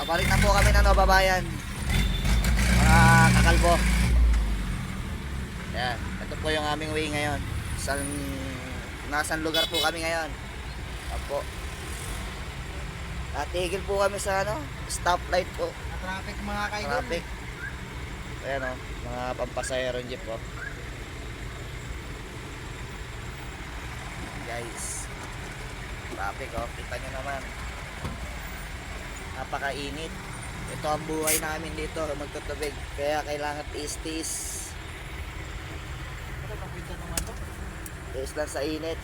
Pabalik na po kami ng Nova Bayan. Mga kakalbo. Ayan. Ito po yung aming way ngayon. Nasaan lugar po kami ngayon. Apo. Natigil po kami sa stoplight po. Traffic mga kaidol. Traffic. Ayan o. Mga pampasayero jeep po. Guys. Traffic o. Kita nyo naman. Napakainit. Ito ang buhay namin dito, magtutubig. Kaya kailangan tiis-tiis. Tiis lang sa init.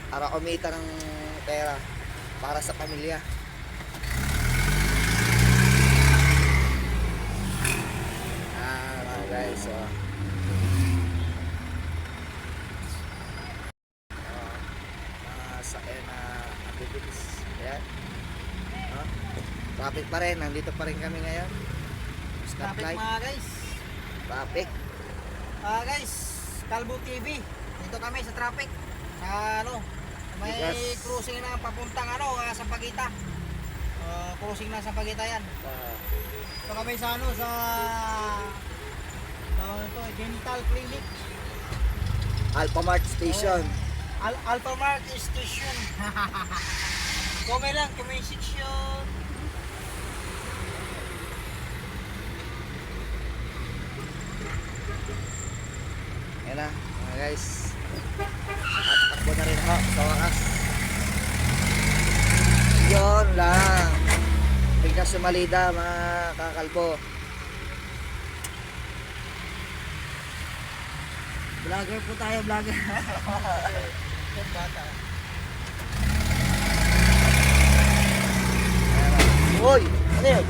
Para kumita ng pera. Para sa pamilya. Mga guys, sakyan na nabibilis. Ayan. Traffic pa rin, nandito pa rin kami ngayon. Traffic Stoplight. mga guys. Traffic. Guys, Kalbo TV. Dito kami sa traffic. Sa may Bigas. cruising na papuntang sa Pagita. Cruising na sa Pagita yan. Ito kami sa sa Dental Clinic. Alphamart Station. Alphamart Station. Comment lang, comment section. Ayan na, mga guys. At takbo na rin ako sa wakas. Yun lang. Bigkas sumalida mga kakalbo. Vlogger po tayo, vlogger. Bata. Uy! Ano yun?